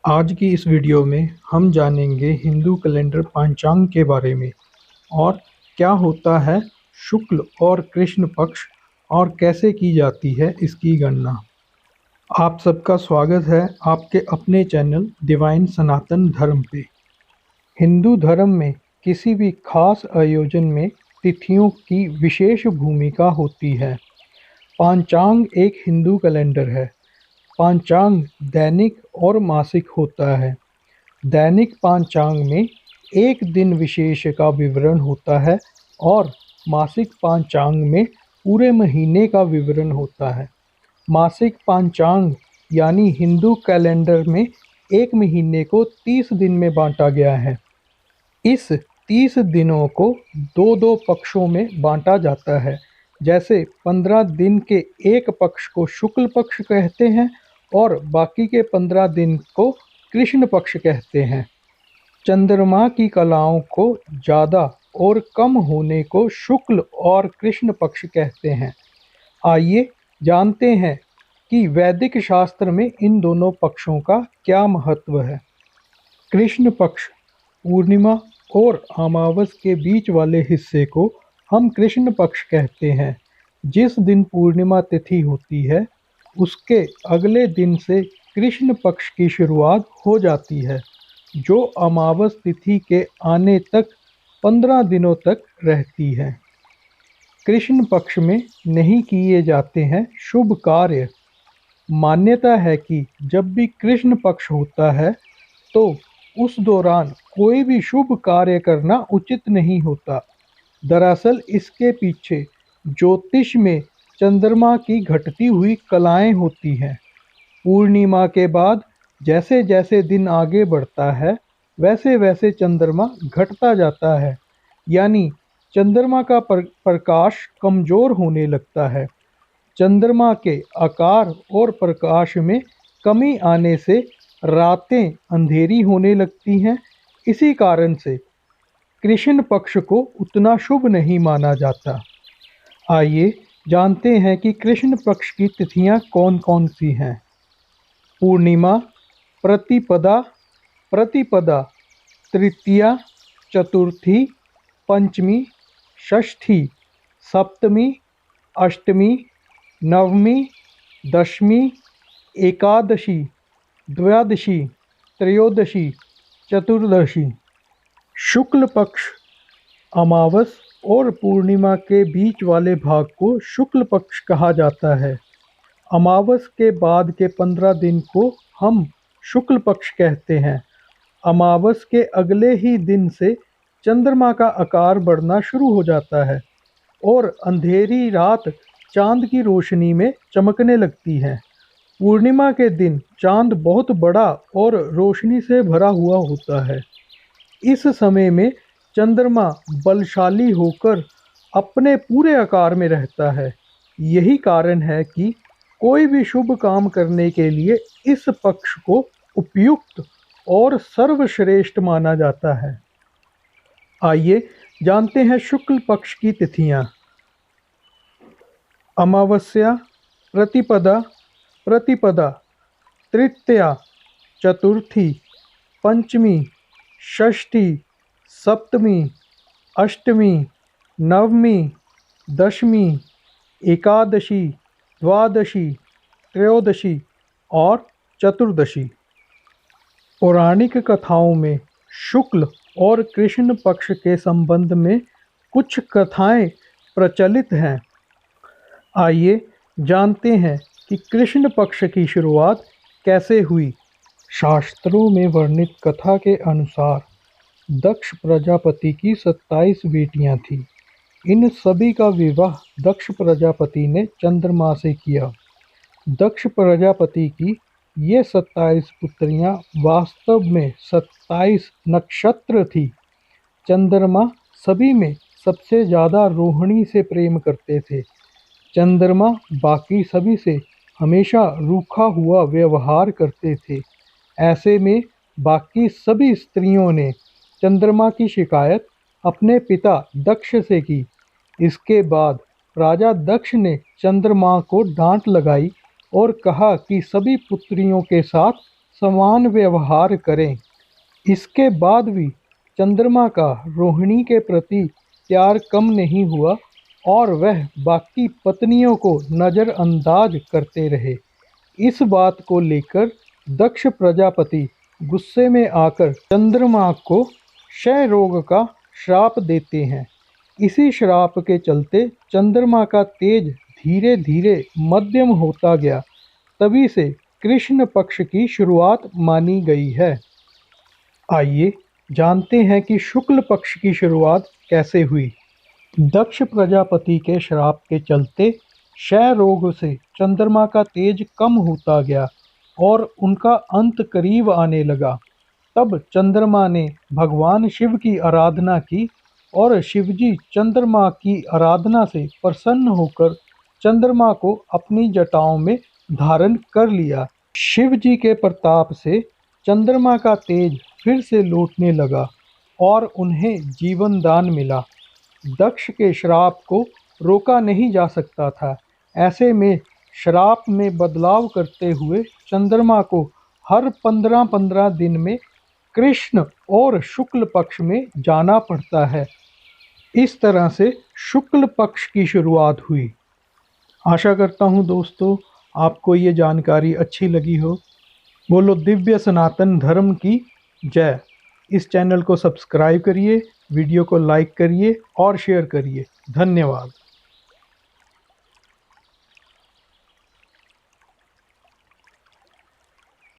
आज की इस वीडियो में हम जानेंगे हिंदू कैलेंडर पांचांग के बारे में और क्या होता है शुक्ल और कृष्ण पक्ष और कैसे की जाती है इसकी गणना। आप सबका स्वागत है आपके अपने चैनल डिवाइन सनातन धर्म पे। हिंदू धर्म में किसी भी खास आयोजन में तिथियों की विशेष भूमिका होती है। पांचांग एक हिंदू कैलेंडर है। पांचांग दैनिक और मासिक होता है। दैनिक पांचांग में एक दिन विशेष का विवरण होता है और मासिक पांचांग में पूरे महीने का विवरण होता है। मासिक पांचांग यानी हिंदू कैलेंडर में एक महीने को 30 दिन में बांटा गया है। इस 30 दिनों को दो दो पक्षों में बांटा जाता है। जैसे 15 दिन के एक पक्ष को शुक्ल पक्ष कहते हैं और बाकी के 15 दिन को कृष्ण पक्ष कहते हैं। चंद्रमा की कलाओं को ज़्यादा और कम होने को शुक्ल और कृष्ण पक्ष कहते हैं। आइए जानते हैं कि वैदिक शास्त्र में इन दोनों पक्षों का क्या महत्व है। कृष्ण पक्ष पूर्णिमा और अमावस के बीच वाले हिस्से को हम कृष्ण पक्ष कहते हैं। जिस दिन पूर्णिमा तिथि होती है उसके अगले दिन से कृष्ण पक्ष की शुरुआत हो जाती है, जो अमावस तिथि के आने तक 15 दिनों तक रहती है। कृष्ण पक्ष में नहीं किए जाते हैं शुभ कार्य। मान्यता है कि जब भी कृष्ण पक्ष होता है तो उस दौरान कोई भी शुभ कार्य करना उचित नहीं होता। दरअसल इसके पीछे ज्योतिष में चंद्रमा की घटती हुई कलाएं होती हैं। पूर्णिमा के बाद जैसे जैसे दिन आगे बढ़ता है वैसे वैसे चंद्रमा घटता जाता है, यानी चंद्रमा का प्रकाश कमजोर होने लगता है। चंद्रमा के आकार और प्रकाश में कमी आने से रातें अंधेरी होने लगती हैं। इसी कारण से कृष्ण पक्ष को उतना शुभ नहीं माना जाता। आइए जानते हैं कि कृष्ण पक्ष की तिथियां कौन कौन सी हैं। पूर्णिमा, प्रतिपदा, प्रतिपदा, तृतीया, चतुर्थी, पंचमी, षष्ठी, सप्तमी, अष्टमी, नवमी, दशमी, एकादशी, द्वादशी, त्रयोदशी, चतुर्दशी। शुक्ल पक्ष अमावस और पूर्णिमा के बीच वाले भाग को शुक्ल पक्ष कहा जाता है। अमावस के बाद के 15 दिन को हम शुक्ल पक्ष कहते हैं। अमावस के अगले ही दिन से चंद्रमा का आकार बढ़ना शुरू हो जाता है और अंधेरी रात चांद की रोशनी में चमकने लगती है। पूर्णिमा के दिन चांद बहुत बड़ा और रोशनी से भरा हुआ होता है। इस समय में चंद्रमा बलशाली होकर अपने पूरे आकार में रहता है। यही कारण है कि कोई भी शुभ काम करने के लिए इस पक्ष को उपयुक्त और सर्वश्रेष्ठ माना जाता है। आइए जानते हैं शुक्ल पक्ष की तिथियां। अमावस्या, प्रतिपदा, प्रतिपदा, तृतीया, चतुर्थी, पंचमी, षष्ठी, सप्तमी, अष्टमी, नवमी, दशमी, एकादशी, द्वादशी, त्रयोदशी और चतुर्दशी। पौराणिक कथाओं में शुक्ल और कृष्ण पक्ष के संबंध में कुछ कथाएं प्रचलित हैं। आइए जानते हैं कि कृष्ण पक्ष की शुरुआत कैसे हुई। शास्त्रों में वर्णित कथा के अनुसार दक्ष प्रजापति की 27 बेटियां थीं। इन सभी का विवाह दक्ष प्रजापति ने चंद्रमा से किया। दक्ष प्रजापति की ये 27 पुत्रियां वास्तव में 27 नक्षत्र थी। चंद्रमा सभी में सबसे ज़्यादा रोहिणी से प्रेम करते थे। चंद्रमा बाकी सभी से हमेशा रूखा हुआ व्यवहार करते थे। ऐसे में बाकी सभी स्त्रियों ने चंद्रमा की शिकायत अपने पिता दक्ष से की। इसके बाद राजा दक्ष ने चंद्रमा को डांट लगाई और कहा कि सभी पुत्रियों के साथ समान व्यवहार करें। इसके बाद भी चंद्रमा का रोहिणी के प्रति प्यार कम नहीं हुआ और वह बाकी पत्नियों को नज़रअंदाज करते रहे। इस बात को लेकर दक्ष प्रजापति गुस्से में आकर चंद्रमा को क्षय रोग का श्राप देते हैं। इसी श्राप के चलते चंद्रमा का तेज धीरे धीरे मध्यम होता गया। तभी से कृष्ण पक्ष की शुरुआत मानी गई है। आइए जानते हैं कि शुक्ल पक्ष की शुरुआत कैसे हुई। दक्ष प्रजापति के श्राप के चलते क्षय रोग से चंद्रमा का तेज कम होता गया और उनका अंत करीब आने लगा। तब चंद्रमा ने भगवान शिव की आराधना की और शिवजी चंद्रमा की आराधना से प्रसन्न होकर चंद्रमा को अपनी जटाओं में धारण कर लिया। शिव जी के प्रताप से चंद्रमा का तेज फिर से लौटने लगा और उन्हें जीवन दान मिला। दक्ष के श्राप को रोका नहीं जा सकता था। ऐसे में श्राप में बदलाव करते हुए चंद्रमा को हर 15-15 दिन में कृष्ण और शुक्ल पक्ष में जाना पड़ता है। इस तरह से शुक्ल पक्ष की शुरुआत हुई। आशा करता हूँ दोस्तों आपको ये जानकारी अच्छी लगी हो। बोलो दिव्य सनातन धर्म की जय। इस चैनल को सब्सक्राइब करिए, वीडियो को लाइक करिए और शेयर करिए। धन्यवाद।